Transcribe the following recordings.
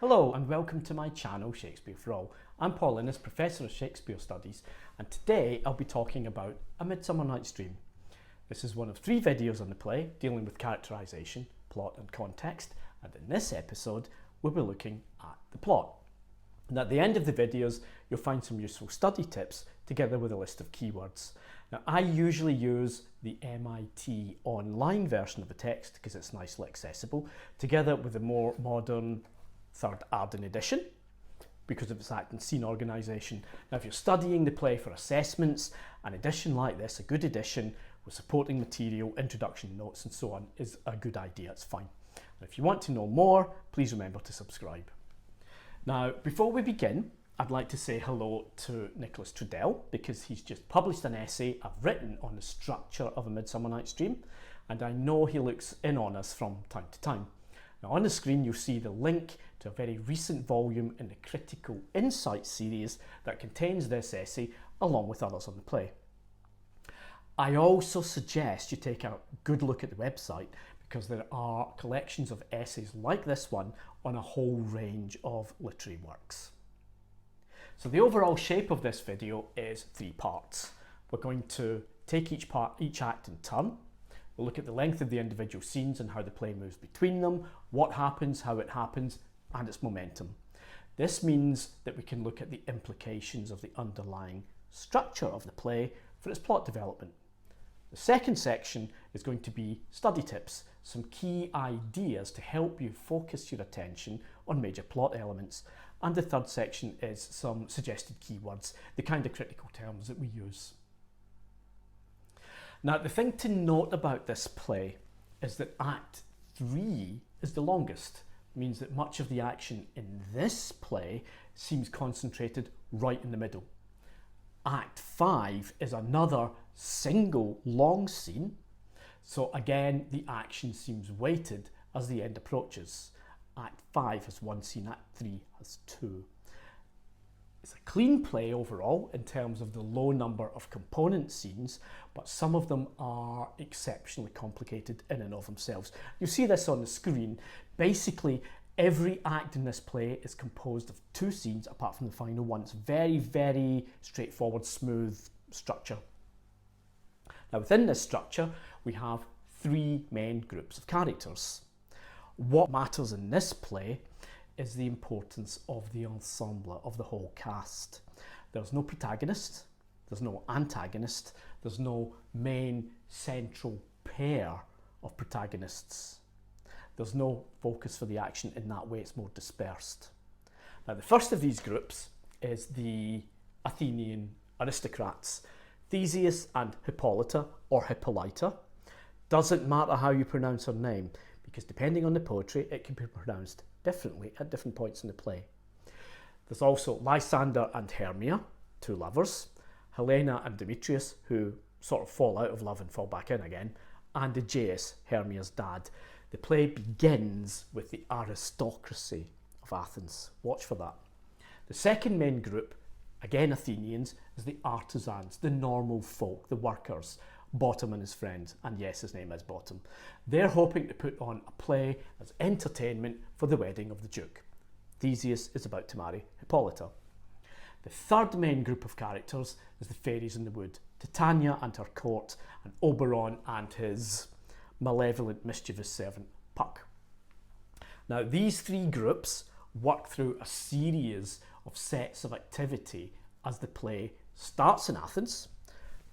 Hello and welcome to my channel Shakespeare for All. I'm Paul Innes, Professor of Shakespeare Studies, and today I'll be talking about A Midsummer Night's Dream. This is one of 3 videos on the play dealing with characterisation, plot and context, and in this episode we'll be looking at the plot. And at the end of the videos you'll find some useful study tips together with a list of keywords. Now I usually use the MIT online version of the text because it's nicely accessible, together with the more modern 3rd Arden edition because of its act and scene organisation. Now if you're studying the play for assessments, an edition like this, a good edition with supporting material, introduction notes and so on, is a good idea. It's fine. And if you want to know more, please remember to subscribe. Now before we begin, I'd like to say hello to Nicholas Trudell because he's just published an essay I've written on the structure of A Midsummer Night's Dream, and I know he looks in on us from time to time. Now on the screen you'll see the link to a very recent volume in the Critical Insight series that contains this essay along with others on the play. I also suggest you take a good look at the website because there are collections of essays like this one on a whole range of literary works. So the overall shape of this video is 3 parts. We're going to take each act in turn. We'll look at the length of the individual scenes and how the play moves between them, what happens, how it happens, and its momentum. This means that we can look at the implications of the underlying structure of the play for its plot development. The second section is going to be study tips, some key ideas to help you focus your attention on major plot elements. And the third section is some suggested keywords, the kind of critical terms that we use. Now the thing to note about this play is that Act 3 is the longest. It means that much of the action in this play seems concentrated right in the middle. Act 5 is another single long scene, so again the action seems weighted as the end approaches. Act 5 has 1 scene, Act 3 has 2. It's a clean play overall in terms of the low number of component scenes, but some of them are exceptionally complicated in and of themselves. You see this on the screen. Basically, every act in this play is composed of 2 scenes apart from the final one. It's very, very straightforward, smooth structure. Now within this structure, we have 3 main groups of characters. What matters in this play is the importance of the ensemble, of the whole cast. There's no protagonist, there's no antagonist, there's no main central pair of protagonists. There's no focus for the action in that way, it's more dispersed. Now the first of these groups is the Athenian aristocrats, Theseus and Hippolyta, or Hippolyta. Doesn't matter how you pronounce her name, because depending on the poetry it can be pronounced differently at different points in the play. There's also Lysander and Hermia, 2 lovers, Helena and Demetrius, who sort of fall out of love and fall back in again, and Aegeus, Hermia's dad. The play begins with the aristocracy of Athens. Watch for that. The second main group, again Athenians, is the artisans, the normal folk, the workers, Bottom and his friends, and yes, his name is Bottom. They're hoping to put on a play as entertainment for the wedding of the Duke. Theseus is about to marry Hippolyta. The third main group of characters is the fairies in the wood, Titania and her court, and Oberon and his malevolent, mischievous servant, Puck. Now these 3 groups work through a series of sets of activity as the play starts in Athens,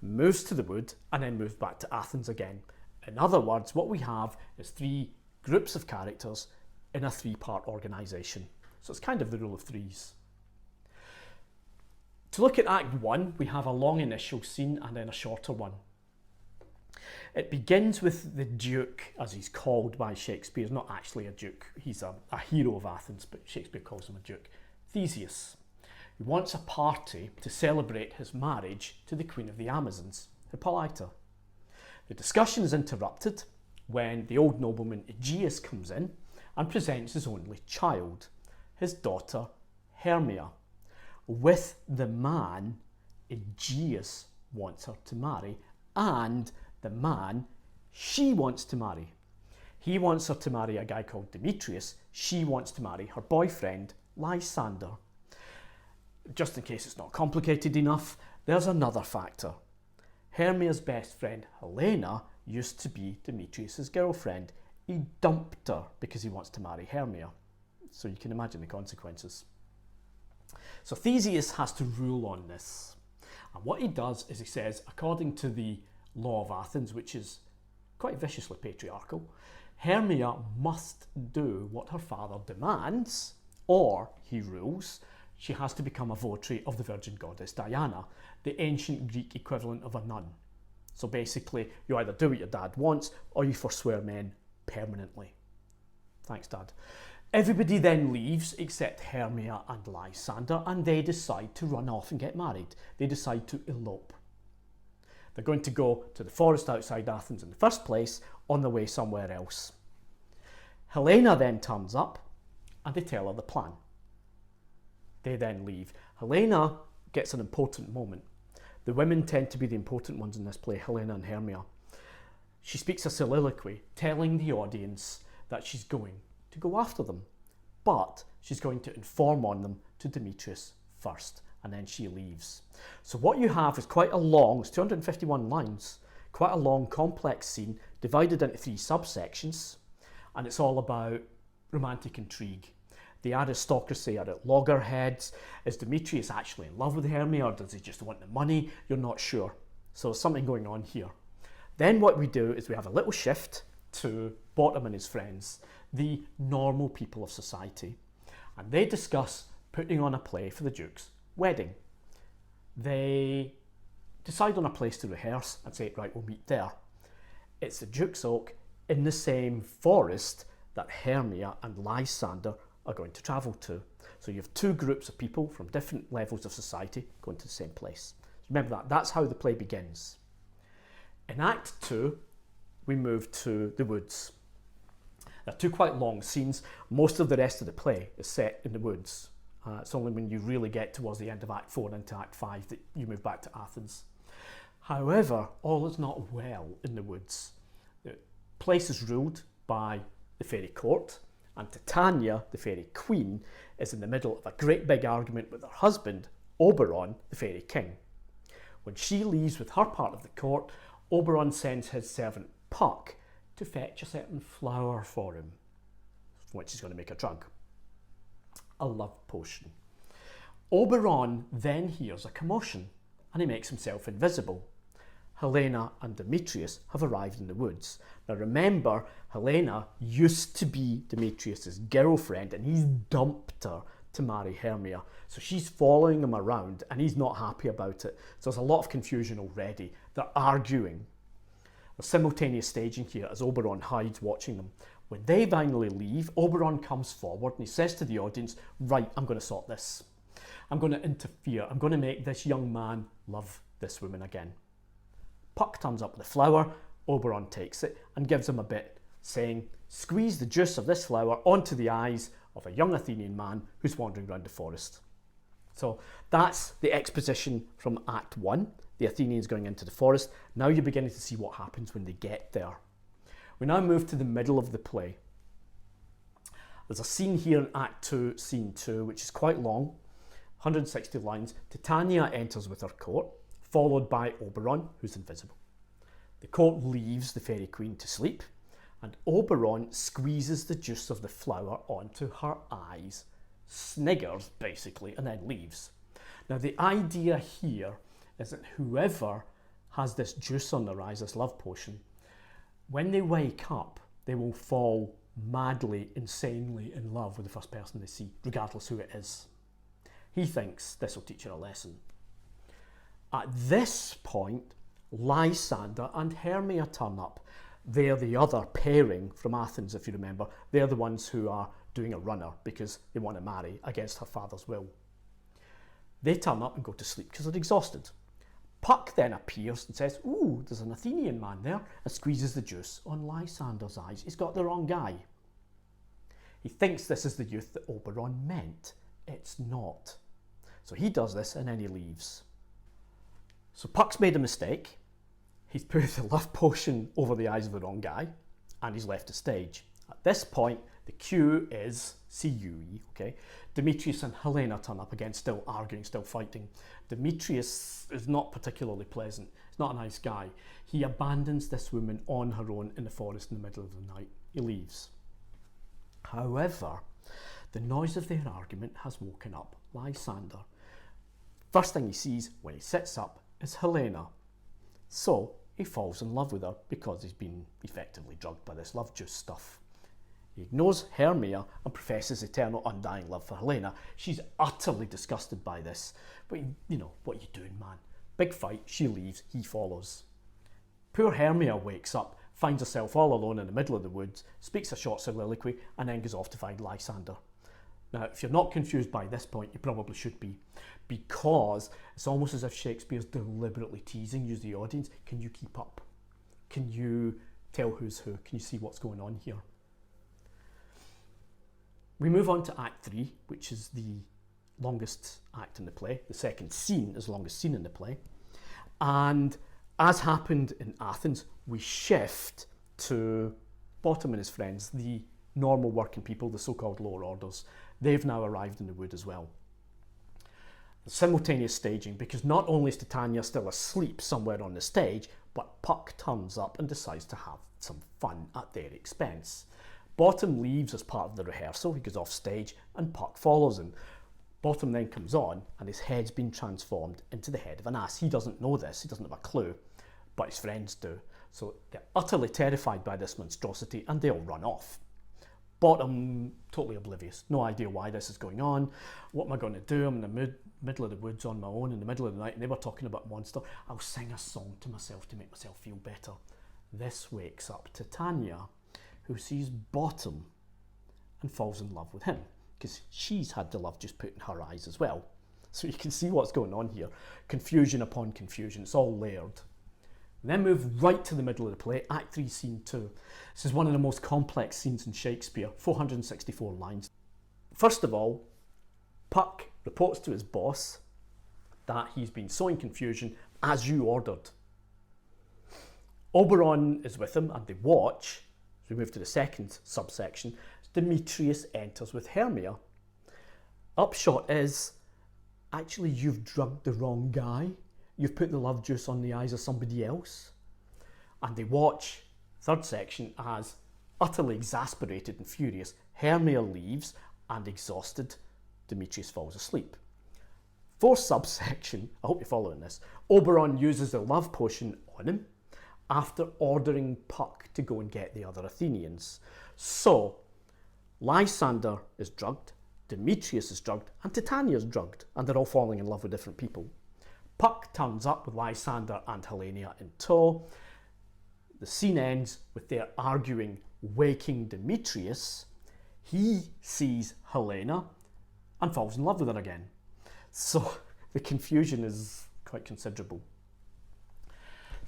moves to the wood, and then moves back to Athens again. In other words, what we have is 3 groups of characters in a 3-part organisation. So it's kind of the rule of 3s. To look at Act 1, we have a long initial scene and then a shorter one. It begins with the Duke, as he's called by Shakespeare. He's not actually a duke, he's a hero of Athens, but Shakespeare calls him a duke. Theseus. He wants a party to celebrate his marriage to the Queen of the Amazons, Hippolyta. The discussion is interrupted when the old nobleman Aegeus comes in and presents his only child, his daughter Hermia, with the man Aegeus wants her to marry and the man she wants to marry. He wants her to marry a guy called Demetrius. She wants to marry her boyfriend, Lysander. Just in case it's not complicated enough, there's another factor. Hermia's best friend, Helena, used to be Demetrius's girlfriend. He dumped her because he wants to marry Hermia. So you can imagine the consequences. So Theseus has to rule on this. And what he does is he says, according to the law of Athens, which is quite viciously patriarchal, Hermia must do what her father demands, or, he rules, she has to become a votary of the virgin goddess Diana, the ancient Greek equivalent of a nun. So basically, you either do what your dad wants, or you forswear men permanently. Thanks, Dad. Everybody then leaves except Hermia and Lysander, and they decide to run off and get married. They decide to elope. They're going to go to the forest outside Athens in the first place, on their way somewhere else. Helena then turns up, and they tell her the plan. They then leave. Helena gets an important moment. The women tend to be the important ones in this play, Helena and Hermia. She speaks a soliloquy telling the audience that she's going to go after them, but she's going to inform on them to Demetrius first, and then she leaves. So what you have is quite a long, it's 251 lines, quite a long complex scene divided into 3 subsections, and it's all about romantic intrigue. The aristocracy are at loggerheads. Is Demetrius actually in love with Hermia, or does he just want the money? You're not sure. So there's something going on here. Then what we do is we have a little shift to Bottom and his friends, the normal people of society. And they discuss putting on a play for the Duke's wedding. They decide on a place to rehearse and say, right, we'll meet there. It's the Duke's Oak in the same forest that Hermia and Lysander are going to travel to. So you have 2 groups of people from different levels of society going to the same place. Remember that, that's how the play begins. In Act 2, we move to the woods. There are 2 quite long scenes. Most of the rest of the play is set in the woods. It's only when you really get towards the end of Act 4 and into Act 5 that you move back to Athens. However, all is not well in the woods. The place is ruled by the fairy court, and Titania, the fairy queen, is in the middle of a great big argument with her husband, Oberon, the fairy king. When she leaves with her part of the court, Oberon sends his servant Puck to fetch a certain flower for him, from which he's going to make a drug. A love potion. Oberon then hears a commotion, and he makes himself invisible. Helena and Demetrius have arrived in the woods. Now remember, Helena used to be Demetrius's girlfriend, and he's dumped her to marry Hermia. So she's following him around, and he's not happy about it. So there's a lot of confusion already. They're arguing. There's simultaneous staging here as Oberon hides watching them. When they finally leave, Oberon comes forward and he says to the audience, right, I'm going to sort this. I'm going to interfere. I'm going to make this young man love this woman again. Puck turns up with the flower. Oberon takes it and gives him a bit, saying, squeeze the juice of this flower onto the eyes of a young Athenian man who's wandering around the forest. So that's the exposition from Act 1, the Athenians going into the forest. Now you're beginning to see what happens when they get there. We now move to the middle of the play. There's a scene here in Act 2, Scene 2, which is quite long, 160 lines. Titania enters with her court, followed by Oberon, who's invisible. The court leaves the fairy queen to sleep, and Oberon squeezes the juice of the flower onto her eyes, sniggers basically, and then leaves. Now the idea here is that whoever has this juice on their eyes, this love potion, when they wake up, they will fall madly, insanely in love with the first person they see, regardless who it is. He thinks this will teach her a lesson. At this point, Lysander and Hermia turn up. They're the other pairing from Athens, if you remember. They're the ones who are doing a runner because they want to marry against her father's will. They turn up and go to sleep because they're exhausted. Puck then appears and says, ooh, there's an Athenian man there, and squeezes the juice on Lysander's eyes. He's got the wrong guy. He thinks this is the youth that Oberon meant. It's not. So he does this and then he leaves. So Puck's made a mistake. He's put the love potion over the eyes of the wrong guy. and he's left the stage. At this point, the cue is CUE, okay? Demetrius and Helena turn up again, still arguing, still fighting. Demetrius is not particularly pleasant. He's not a nice guy. He abandons this woman on her own in the forest in the middle of the night. He leaves. However, the noise of their argument has woken up Lysander. First thing he sees when he sits up is Helena. So he falls in love with her because he's been effectively drugged by this love juice stuff. He ignores Hermia and professes eternal undying love for Helena. She's utterly disgusted by this. But you know, what are you doing, man? Big fight, she leaves, he follows. Poor Hermia wakes up, finds herself all alone in the middle of the woods, speaks a short soliloquy, and then goes off to find Lysander. Now, if you're not confused by this point, you probably should be, because it's almost as if Shakespeare's deliberately teasing you, the audience. Can you keep up? Can you tell who's who? Can you see what's going on here? We move on to Act 3, which is the longest act in the play. The second scene is the longest scene in the play. And as happened in Athens, we shift to Bottom and his friends, the normal working people, the so-called lower orders. They've now arrived in the wood as well. Simultaneous staging, because not only is Titania still asleep somewhere on the stage, but Puck turns up and decides to have some fun at their expense. Bottom leaves as part of the rehearsal. He goes off stage and Puck follows him. Bottom then comes on and his head's been transformed into the head of an ass. He doesn't know this, he doesn't have a clue, but his friends do. So they're utterly terrified by this monstrosity and they all run off. Bottom, totally oblivious, no idea why this is going on. What am I going to do? I'm in the middle of the woods on my own in the middle of the night and they were talking about monster. I'll sing a song to myself to make myself feel better. This wakes up Titania, who sees Bottom and falls in love with him because she's had the love just put in her eyes as well. So you can see what's going on here. Confusion upon confusion, it's all layered. And then move right to the middle of the play, Act 3, Scene 2. This is one of the most complex scenes in Shakespeare, 464 lines. First of all, Puck reports to his boss that he's been sowing confusion as you ordered. Oberon is with him and they watch. As we move to the second subsection, Demetrius enters with Hermia. Upshot is, actually you've drugged the wrong guy. You've put the love juice on the eyes of somebody else. And they watch, third section, as utterly exasperated and furious, Hermia leaves and exhausted, Demetrius falls asleep. Fourth subsection, I hope you're following this, Oberon uses the love potion on him after ordering Puck to go and get the other Athenians. So, Lysander is drugged, Demetrius is drugged, and Titania is drugged, and they're all falling in love with different people. Puck turns up with Lysander and Helena in tow. The scene ends with their arguing, waking Demetrius. He sees Helena and falls in love with her again. So the confusion is quite considerable.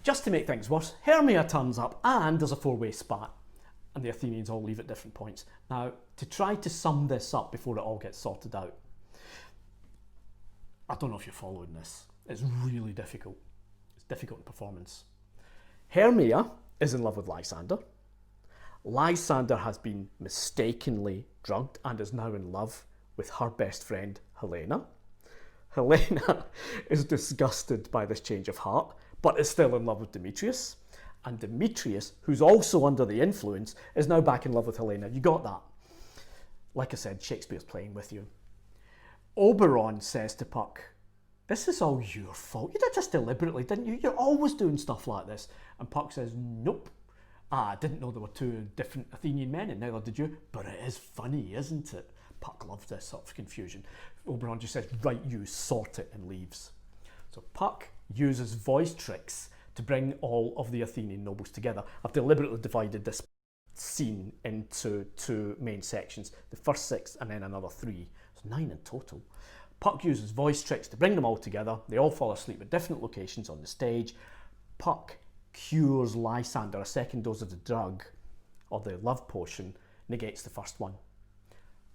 Just to make things worse, Hermia turns up and there's a four-way spat and the Athenians all leave at different points. Now, to try to sum this up before it all gets sorted out, I don't know if you're following this. It's really difficult. It's difficult in performance. Hermia is in love with Lysander. Lysander has been mistakenly drugged and is now in love with her best friend, Helena. Helena is disgusted by this change of heart, but is still in love with Demetrius. And Demetrius, who's also under the influence, is now back in love with Helena. You got that? Like I said, Shakespeare's playing with you. Oberon says to Puck, "This is all your fault. You did this deliberately, didn't you? You're always doing stuff like this." And Puck says, "Nope. I didn't know there were two different Athenian men, and neither did you. But it is funny, isn't it?" Puck loves this sort of confusion. Oberon just says, "Right, you sort it," and leaves. So Puck uses voice tricks to bring all of the Athenian nobles together. I've deliberately divided this scene into two main sections, the first 6 and then another 3. It's 9 in total. Puck uses voice tricks to bring them all together. They all fall asleep at different locations on the stage. Puck cures Lysander. A second dose of the drug, or the love potion, negates the first one.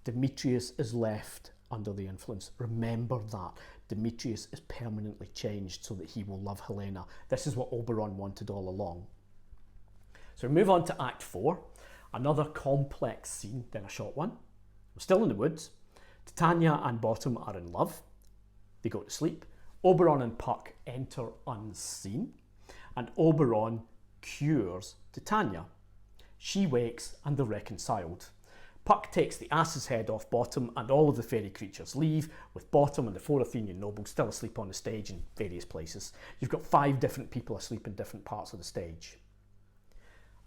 Demetrius is left under the influence. Remember that. Demetrius is permanently changed so that he will love Helena. This is what Oberon wanted all along. So we move on to Act 4. Another complex scene, then a short one. We're still in the woods. Titania and Bottom are in love. They go to sleep. Oberon and Puck enter unseen, and Oberon cures Titania. She wakes and they're reconciled. Puck takes the ass's head off Bottom and all of the fairy creatures leave, with Bottom and the 4 Athenian nobles still asleep on the stage in various places. You've got 5 different people asleep in different parts of the stage.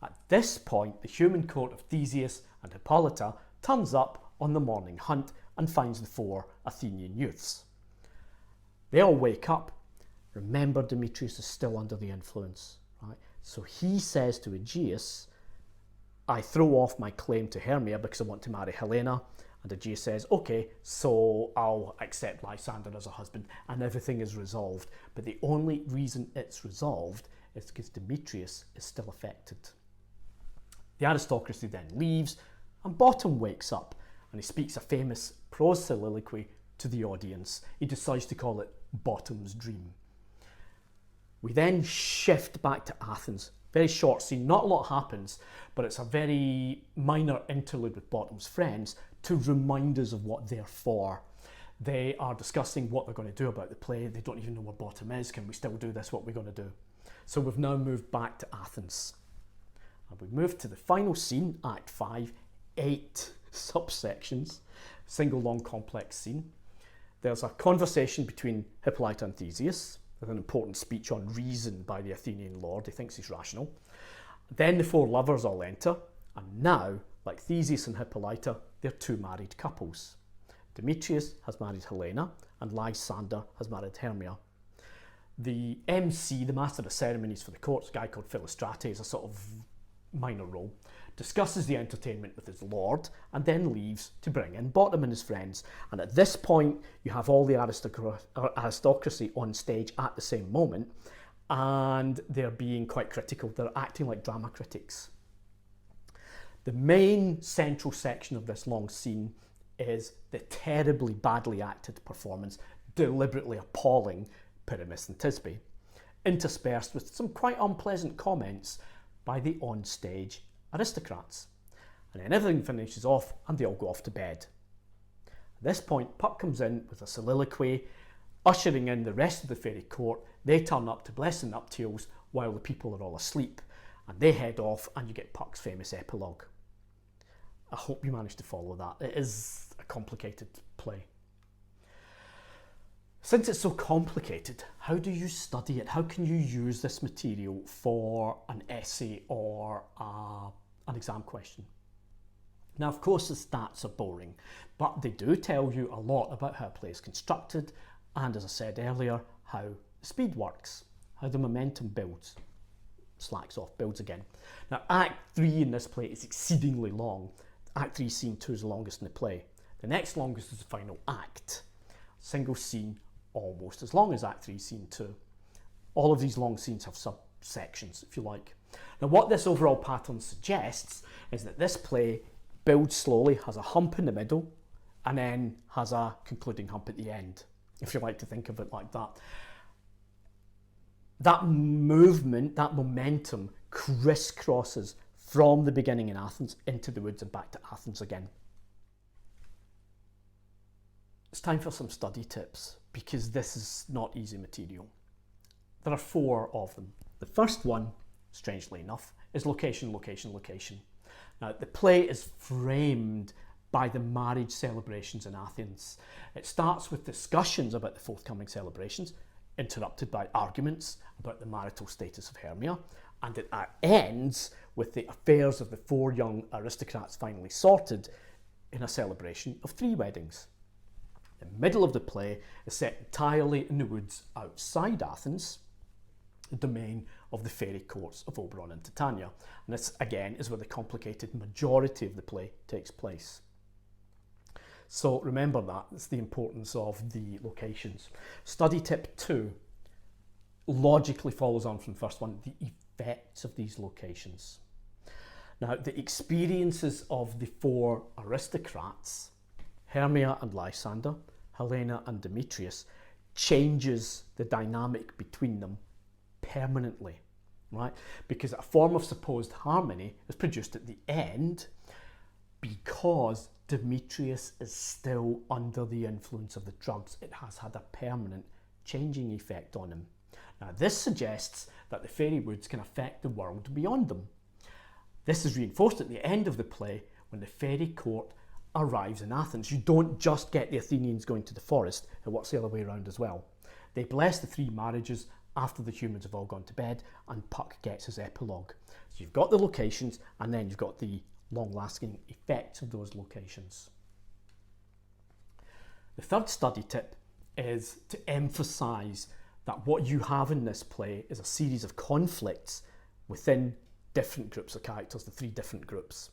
At this point, the human court of Theseus and Hippolyta turns up on the morning hunt and finds the 4 Athenian youths. They all wake up. Remember, Demetrius is still under the influence, right? So he says to Aegeus, I throw off my claim to Hermia because I want to marry Helena. And Aegeus says, okay, so I'll accept Lysander as a husband, and everything is resolved. But the only reason it's resolved is because Demetrius is still affected. The aristocracy then leaves, and Bottom wakes up, and he speaks a famous prose soliloquy to the audience. He decides to call it Bottom's Dream. We then shift back to Athens. Very short scene, not a lot happens, but it's a very minor interlude with Bottom's friends to remind us of what they're for. They are discussing what they're going to do about the play. They don't even know where Bottom is. Can we still do this? What are we going to do? So we've now moved back to Athens. And we move to the final scene, Act 5, 8 subsections, single long complex scene. There's a conversation between Hippolyta and Theseus, with an important speech on reason by the Athenian lord. He thinks he's rational. Then the 4 lovers all enter, and now, like Theseus and Hippolyta, they're 2 married couples. Demetrius has married Helena, and Lysander has married Hermia. The MC, the master of ceremonies for the court, a guy called Philostrates, a sort of minor role, discusses the entertainment with his lord, and then leaves to bring in Bottom and his friends. And at this point, you have all the aristocracy on stage at the same moment, and they're being quite critical. They're acting like drama critics. The main central section of this long scene is the terribly badly acted performance, deliberately appalling Pyramus and Thisbe, interspersed with some quite unpleasant comments by the on-stage aristocrats. And then everything finishes off and they all go off to bed. At this point, Puck comes in with a soliloquy, ushering in the rest of the fairy court. They turn up to bless the nuptials while the people are all asleep, and they head off, and you get Puck's famous epilogue. I hope you managed to follow that. It is a complicated play. Since it's so complicated, how do you study it? How can you use this material for an essay or an exam question? Now, of course, the stats are boring, but they do tell you a lot about how a play is constructed, and as I said earlier, how the speed works, how the momentum builds, slacks off, builds again. Now, Act 3 in this play is exceedingly long. Act 3 scene 2 is the longest in the play. The next longest is the final act. Single scene, almost as long as Act 3 scene 2. All of these long scenes have subsections, if you like. Now, what this overall pattern suggests is that this play builds slowly, has a hump in the middle, and then has a concluding hump at the end, if you like to think of it like that. That movement, that momentum, crisscrosses from the beginning in Athens into the woods and back to Athens again. It's time for some study tips, because this is not easy material. There are 4 of them. The first one, strangely enough, is location, location, location. Now, the play is framed by the marriage celebrations in Athens. It starts with discussions about the forthcoming celebrations, interrupted by arguments about the marital status of Hermia, and it ends with the affairs of the 4 young aristocrats finally sorted in a celebration of 3 weddings. The middle of the play is set entirely in the woods outside Athens, the domain of the fairy courts of Oberon and Titania. And this, again, is where the complicated majority of the play takes place. So remember that, it's the importance of the locations. Study tip 2 logically follows on from the first one, the effects of these locations. Now, the experiences of the 4 aristocrats, Hermia and Lysander, Helena and Demetrius, changes the dynamic between them permanently. right? Because a form of supposed harmony is produced at the end because Demetrius is still under the influence of the drugs. It has had a permanent changing effect on him. Now, this suggests that the fairy woods can affect the world beyond them. This is reinforced at the end of the play when the fairy court arrives in Athens. You don't just get the Athenians going to the forest, it works the other way around as well. They bless the 3 marriages after the humans have all gone to bed, and Puck gets his epilogue. So you've got the locations, and then you've got the long-lasting effects of those locations. The third study tip is to emphasise that what you have in this play is a series of conflicts within different groups of characters, the 3 different groups.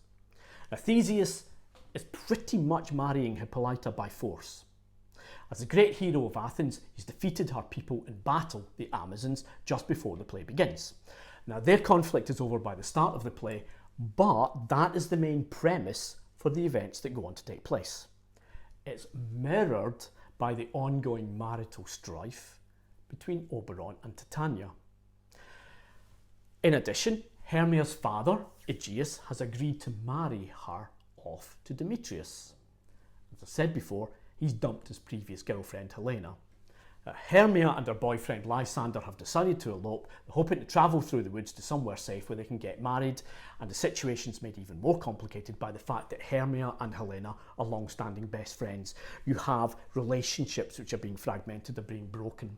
Now, Theseus is pretty much marrying Hippolyta by force. As the great hero of Athens, he's defeated her people in battle, the Amazons, just before the play begins. Now, their conflict is over by the start of the play, but that is the main premise for the events that go on to take place. It's mirrored by the ongoing marital strife between Oberon and Titania. In addition, Hermia's father, Aegeus, has agreed to marry her off to Demetrius. As I said before, he's dumped his previous girlfriend, Helena. Hermia and her boyfriend Lysander have decided to elope, hoping to travel through the woods to somewhere safe where they can get married, and the situation's made even more complicated by the fact that Hermia and Helena are long-standing best friends. You have relationships which are being fragmented, are being broken.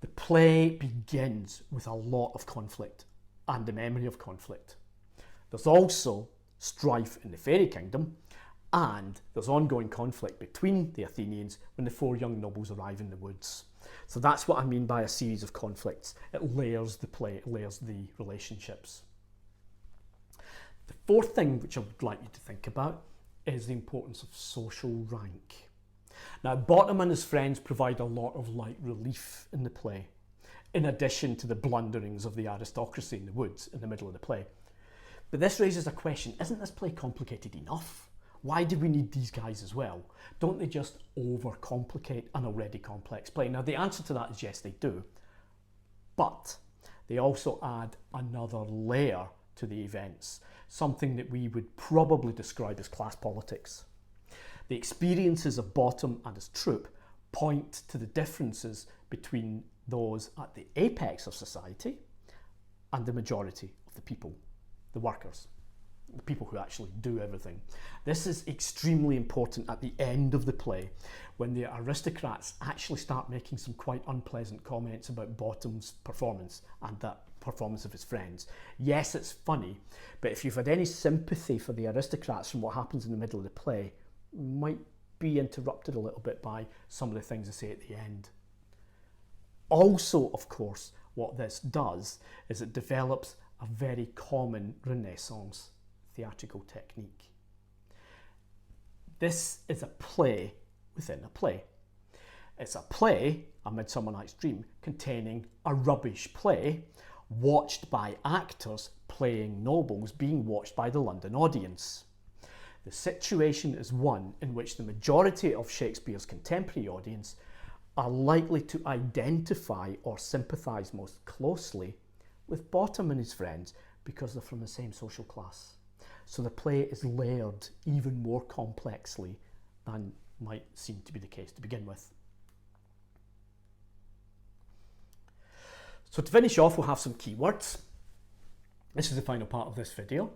The play begins with a lot of conflict and the memory of conflict. There's also strife in the fairy kingdom, and there's ongoing conflict between the Athenians when the 4 young nobles arrive in the woods. So that's what I mean by a series of conflicts. It layers the play, it layers the relationships. The fourth thing which I would like you to think about is the importance of social rank. Now, Bottom and his friends provide a lot of light relief in the play, in addition to the blunderings of the aristocracy in the woods in the middle of the play. But this raises a question: isn't this play complicated enough? Why do we need these guys as well? Don't they just overcomplicate an already complex play? Now, the answer to that is yes, they do. But they also add another layer to the events, something that we would probably describe as class politics. The experiences of Bottom and his troupe point to the differences between those at the apex of society and the majority of the people, the workers, the people who actually do everything. This is extremely important at the end of the play, when the aristocrats actually start making some quite unpleasant comments about Bottom's performance and that performance of his friends. Yes, it's funny, but if you've had any sympathy for the aristocrats from what happens in the middle of the play, might be interrupted a little bit by some of the things they say at the end. Also, of course, what this does is it develops a very common Renaissance theatrical technique. This is a play within a play. It's a play, A Midsummer Night's Dream, containing a rubbish play watched by actors playing nobles being watched by the London audience. The situation is one in which the majority of Shakespeare's contemporary audience are likely to identify or sympathise most closely with Bottom and his friends because they're from the same social class. So the play is layered even more complexly than might seem to be the case to begin with. So to finish off, we'll have some keywords. This is the final part of this video.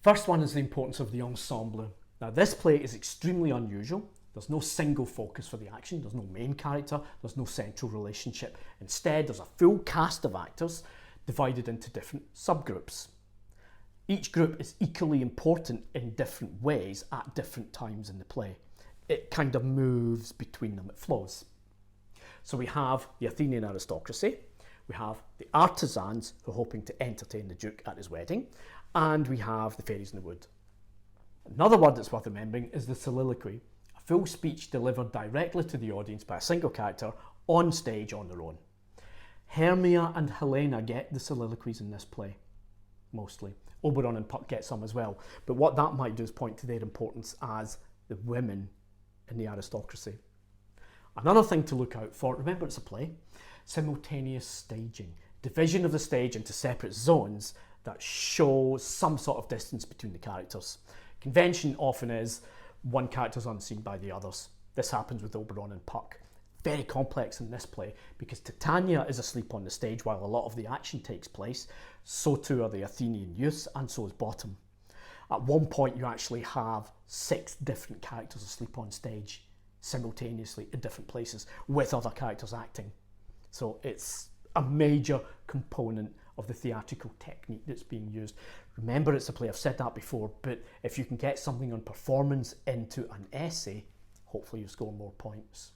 First one is the importance of the ensemble. Now, this play is extremely unusual. There's no single focus for the action, there's no main character, there's no central relationship. Instead, there's a full cast of actors divided into different subgroups. Each group is equally important in different ways at different times in the play. It kind of moves between them, it flows. So we have the Athenian aristocracy, we have the artisans who are hoping to entertain the Duke at his wedding, and we have the fairies in the wood. Another word that's worth remembering is the soliloquy, a full speech delivered directly to the audience by a single character on stage on their own. Hermia and Helena get the soliloquies in this play, mostly. Oberon and Puck get some as well, but what that might do is point to their importance as the women in the aristocracy. Another thing to look out for, remember it's a play, simultaneous staging. division of the stage into separate zones that show some sort of distance between the characters. Convention often is one character's unseen by the others. This happens with Oberon and Puck. Very complex in this play because Titania is asleep on the stage while a lot of the action takes place. So too are the Athenian youths, and so is Bottom. At one point you actually have 6 different characters asleep on stage simultaneously in different places with other characters acting. So it's a major component of the theatrical technique that's being used. Remember, it's a play, I've said that before, but if you can get something on performance into an essay, hopefully you score more points.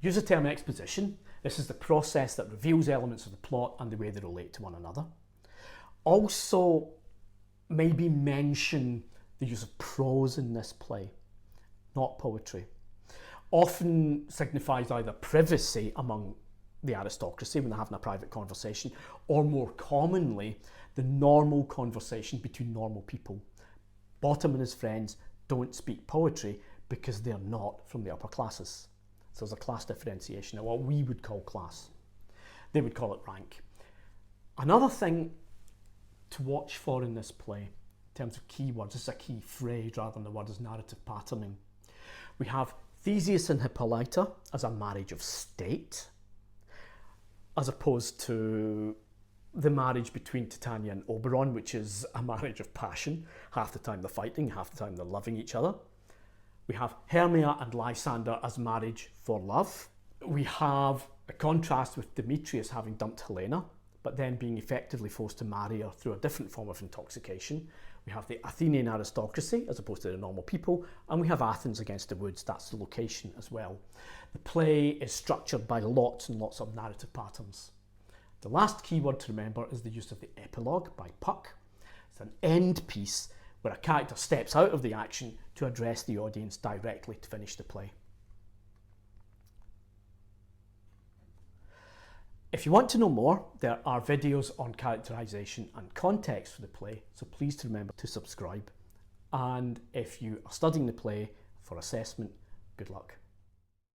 Use the term exposition. This is the process that reveals elements of the plot and the way they relate to one another. Also, maybe mention the use of prose in this play, not poetry. Often signifies either privacy among the aristocracy when they're having a private conversation, or more commonly, the normal conversation between normal people. Bottom and his friends don't speak poetry because they're not from the upper classes. So there's a class differentiation, or what we would call class. They would call it rank. Another thing to watch for in this play, in terms of keywords, this is a key phrase rather than the word as narrative patterning. We have Theseus and Hippolyta as a marriage of state, as opposed to the marriage between Titania and Oberon, which is a marriage of passion. Half the time they're fighting, half the time they're loving each other. We have Hermia and Lysander as marriage for love. We have a contrast with Demetrius having dumped Helena, but then being effectively forced to marry her through a different form of intoxication. We have the Athenian aristocracy as opposed to the normal people, and we have Athens against the woods. That's the location as well. The play is structured by lots and lots of narrative patterns. The last key word to remember is the use of the epilogue by Puck. It's an end piece where a character steps out of the action to address the audience directly to finish the play. If you want to know more, there are videos on characterisation and context for the play, so please remember to subscribe. And if you are studying the play for assessment, good luck.